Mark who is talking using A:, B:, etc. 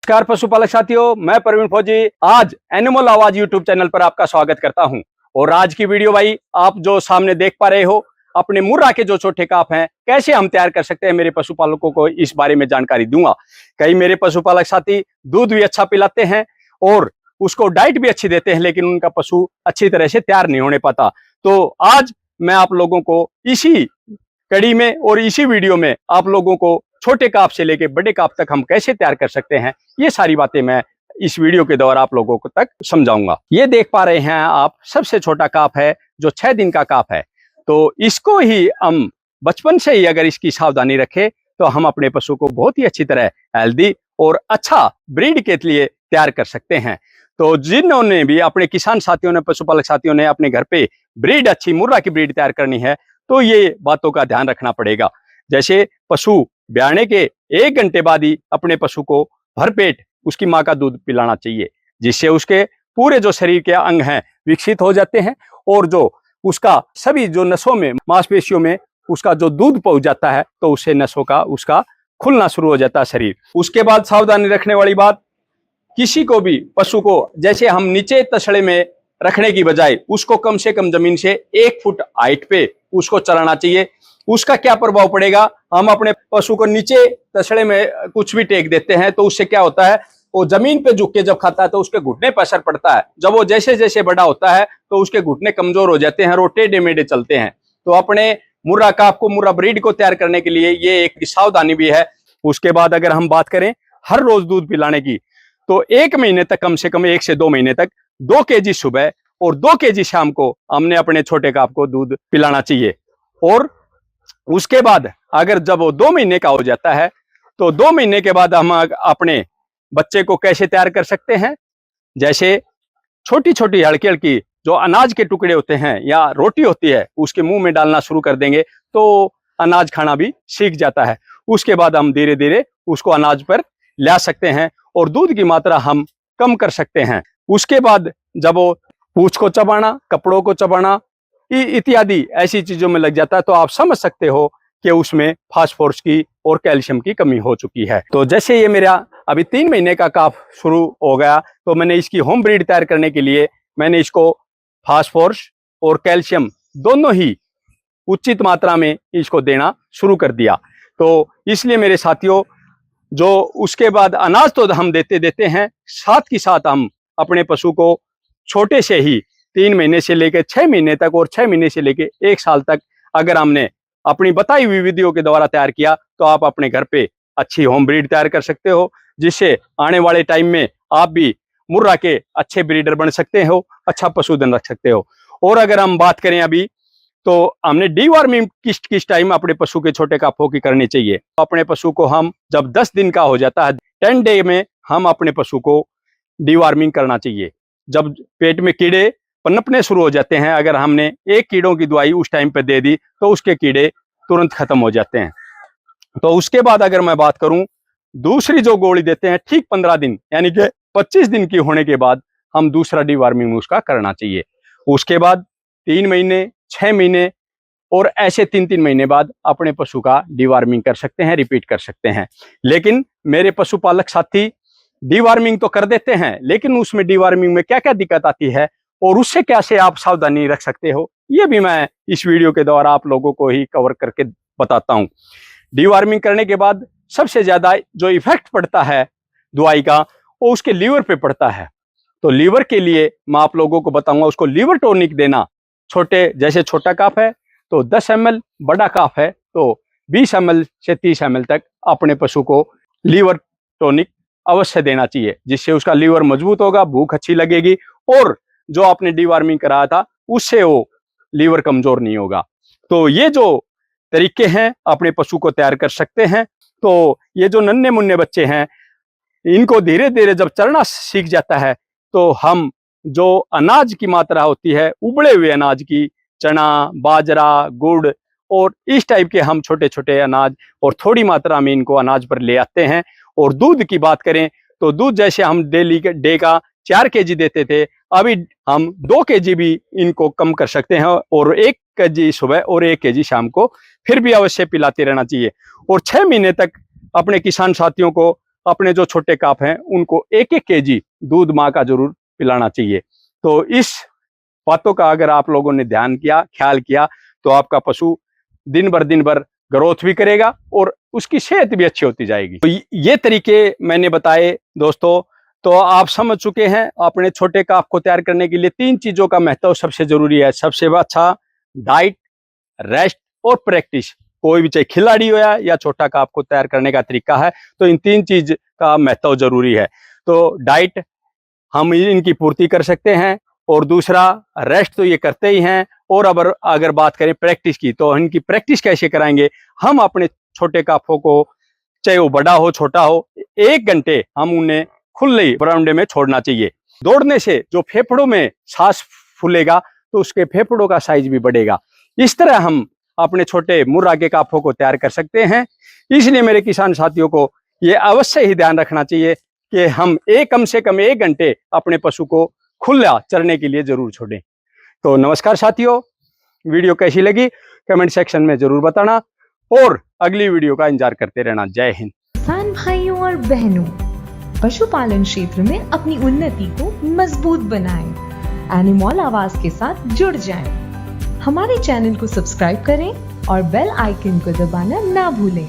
A: नमस्कार पशुपालक साथियों, मैं प्रवीण फौजी आज एनिमल आवाज यूट्यूब चैनल पर आपका स्वागत करता हूं। और आज की वीडियो भाई आप जो सामने देख पा रहे हो, अपने मुर्रा के जो छोटे काफ हैं कैसे हम तैयार कर सकते हैं, मेरे पशुपालकों को इस बारे में जानकारी दूंगा। कई मेरे पशुपालक साथी दूध भी अच्छा पिलाते हैं और उसको डाइट भी अच्छी देते हैं, लेकिन उनका पशु अच्छी तरह से तैयार नहीं होने पाता। तो आज मैं आप लोगों को इसी कड़ी में और इसी वीडियो में आप लोगों को छोटे काप से लेके बड़े काप तक हम कैसे तैयार कर सकते हैं, ये सारी बातें मैं इस वीडियो के द्वारा आप लोगों को तक समझाऊंगा। ये देख पा रहे हैं आप, सबसे छोटा काप है जो 6 दिन का काप है। तो इसको ही हम बचपन से ही अगर इसकी सावधानी रखें तो हम अपने पशु को बहुत ही अच्छी तरह हेल्दी और अच्छा ब्रीड के लिए तैयार कर सकते हैं। तो जिन्होंने भी अपने किसान साथियों ने, पशुपालक साथियों ने अपने घर पे ब्रीड, अच्छी मुर्रा की ब्रीड तैयार करनी है तो ये बातों का ध्यान रखना पड़ेगा। जैसे पशु ब्याने के 1 घंटे बाद ही अपने पशु को भरपेट उसकी माँ का दूध पिलाना चाहिए, जिससे उसके पूरे जो शरीर के अंग हैं विकसित हो जाते हैं और जो उसका सभी जो नसों में, मांसपेशियों में उसका जो दूध पहुंच जाता है तो उससे नसों का उसका खुलना शुरू हो जाता है शरीर। उसके बाद सावधानी रखने वाली बात, किसी को भी पशु को जैसे हम नीचे तसड़े में रखने की बजाय उसको कम से कम जमीन से 1 फुट हाइट पे उसको चलाना चाहिए। उसका क्या प्रभाव पड़ेगा, हम अपने पशु को नीचे तसड़े में कुछ भी टेक देते हैं तो उससे क्या होता है, वो जमीन पे झुक के जब खाता है तो उसके घुटने पर असर पड़ता है। जब वो जैसे जैसे बड़ा होता है तो उसके घुटने कमजोर हो जाते हैं, रोटे टेढ़े चलते हैं। तो अपने मुर्रा काफ को, मुर्रा ब्रीड को तैयार करने के लिए ये एक सावधानी भी है। उसके बाद अगर हम बात करें हर रोज दूध पिलाने की, तो 1 महीने तक, कम से कम 1 से 2 महीने तक 2 केजी सुबह और 2 केजी शाम को हमने अपने छोटे काफ को दूध पिलाना चाहिए। और उसके बाद अगर जब वो 2 महीने का हो जाता है तो 2 महीने के बाद हम अपने बच्चे को कैसे तैयार कर सकते हैं, जैसे छोटी छोटी हल्की हल्की जो अनाज के टुकड़े होते हैं या रोटी होती है उसके मुंह में डालना शुरू कर देंगे तो अनाज खाना भी सीख जाता है। उसके बाद हम धीरे धीरे उसको अनाज पर ला सकते हैं और दूध की मात्रा हम कम कर सकते हैं। उसके बाद जब वो पूंछ को चबाना, कपड़ों को चबाना इत्यादि ऐसी चीजों में लग जाता है तो आप समझ सकते हो कि उसमें फास्फोरस की और कैल्शियम की कमी हो चुकी है। तो जैसे ये मेरा अभी 3 महीने का काफ शुरू हो गया तो मैंने इसकी होम ब्रीड तैयार करने के लिए मैंने इसको फास्फोरस और कैल्शियम दोनों ही उचित मात्रा में इसको देना शुरू कर दिया। तो इसलिए मेरे साथियों, जो उसके बाद अनाज तो हम देते हैं, साथ ही साथ हम अपने पशु को छोटे से ही 3 महीने से लेकर 6 महीने तक और 6 महीने से लेकर 1 साल तक अगर हमने अपनी बताई हुई विधियों के द्वारा तैयार किया तो आप अपने घर पे अच्छी होम ब्रीड तैयार कर सकते हो, जिससे आने वाले टाइम में आप भी मुर्रा के अच्छे ब्रीडर बन सकते हो, अच्छा पशुधन रख सकते हो। और अगर हम बात करें अभी, तो हमने डीवार्मिंग किस टाइम अपने पशु के छोटे काफों की करनी चाहिए। अपने पशु को हम जब 10 दिन का हो जाता है, 10 डे में हम अपने पशु को डीवार्मिंग करना चाहिए। जब पेट में कीड़े पनपने शुरू हो जाते हैं, अगर हमने 1 कीड़ों की दवाई उस टाइम पे दे दी तो उसके कीड़े तुरंत खत्म हो जाते हैं। तो उसके बाद अगर मैं बात करूं, दूसरी जो गोली देते हैं ठीक 15 दिन यानी कि 25 दिन की होने के बाद हम दूसरा डीवार्मिंग उसका करना चाहिए। उसके बाद 3 महीने, 6 महीने और ऐसे 3-3 महीने बाद अपने पशु का डीवार्मिंग कर सकते हैं, रिपीट कर सकते हैं। लेकिन मेरे पशुपालक साथी डीवार्मिंग तो कर देते हैं, लेकिन उसमें डीवार्मिंग में क्या क्या दिक्कत आती है और उससे कैसे आप सावधानी रख सकते हो, ये भी मैं इस वीडियो के द्वारा आप लोगों को ही कवर करके बताता हूं। डीवार्मिंग करने के बाद सबसे ज्यादा जो इफेक्ट पड़ता है दवाई का, वो उसके लीवर पे पड़ता है। तो लीवर के लिए मैं आप लोगों को बताऊंगा, उसको लीवर टॉनिक देना। छोटे, जैसे छोटा काफ है तो 10 ml, बड़ा काफ है तो 20 ml से 30 ml तक अपने पशु को लीवर टॉनिक अवश्य देना चाहिए, जिससे उसका लीवर मजबूत होगा, भूख अच्छी लगेगी और जो आपने डीवार्मिंग कराया था उससे वो लीवर कमजोर नहीं होगा। तो ये जो तरीके हैं अपने पशु को तैयार कर सकते हैं। तो ये जो नन्हे मुन्ने बच्चे हैं, इनको धीरे धीरे जब चलना सीख जाता है तो हम जो अनाज की मात्रा होती है, उबले हुए अनाज की, चना, बाजरा, गुड़ और इस टाइप के हम छोटे छोटे अनाज और थोड़ी मात्रा में इनको अनाज पर ले आते हैं। और दूध की बात करें तो दूध जैसे हम डेली के डे का 4 केजी देते थे, अभी हम 2 केजी भी इनको कम कर सकते हैं और 1 केजी सुबह और 1 केजी शाम को फिर भी अवश्य पिलाते रहना चाहिए। और 6 महीने तक अपने किसान साथियों को अपने जो छोटे काफ हैं उनको 1-1 केजी दूध माँ का जरूर पिलाना चाहिए। तो इस बातों का अगर आप लोगों ने ध्यान किया, ख्याल किया, तो आपका पशु दिन भर ग्रोथ भी करेगा और उसकी सेहत भी अच्छी होती जाएगी। तो ये तरीके मैंने बताए दोस्तों, तो आप समझ चुके हैं अपने छोटे काफ को तैयार करने के लिए 3 चीजों का महत्व सबसे जरूरी है। सबसे अच्छा डाइट, रेस्ट और प्रैक्टिस। कोई भी चाहे खिलाड़ी हो या छोटा काफ को तैयार करने का तरीका है, तो इन 3 चीज का महत्व जरूरी है। तो डाइट हम इनकी पूर्ति कर सकते हैं, और दूसरा रेस्ट तो ये करते ही हैं, और अगर बात करें प्रैक्टिस की, तो इनकी प्रैक्टिस कैसे कराएंगे। हम अपने छोटे काफों को, चाहे वो बड़ा हो छोटा हो, 1 घंटे हम उन्हें खुले बरामदे में छोड़ना चाहिए। दौड़ने से जो फेफड़ों में सांस फूलेगा तो उसके फेफड़ों का साइज भी बढ़ेगा। इस तरह हम अपने छोटे मुर्रा के काफों को तैयार कर सकते हैं। इसलिए मेरे किसान साथियों को ये अवश्य ही ध्यान रखना चाहिए कि हम कम से कम 1 घंटे अपने पशु को खुला चरने के लिए जरूर छोड़ें। तो नमस्कार साथियों, वीडियो कैसी लगी कमेंट सेक्शन में जरूर बताना, और अगली वीडियो का इंतजार करते रहना। जय हिंद।
B: किसान भाइयों और बहनों, पशुपालन क्षेत्र में अपनी उन्नति को मजबूत बनाएं। एनिमल आवाज के साथ जुड़ जाएं। हमारे चैनल को सब्सक्राइब करें और बेल आइकन को दबाना ना भूलें।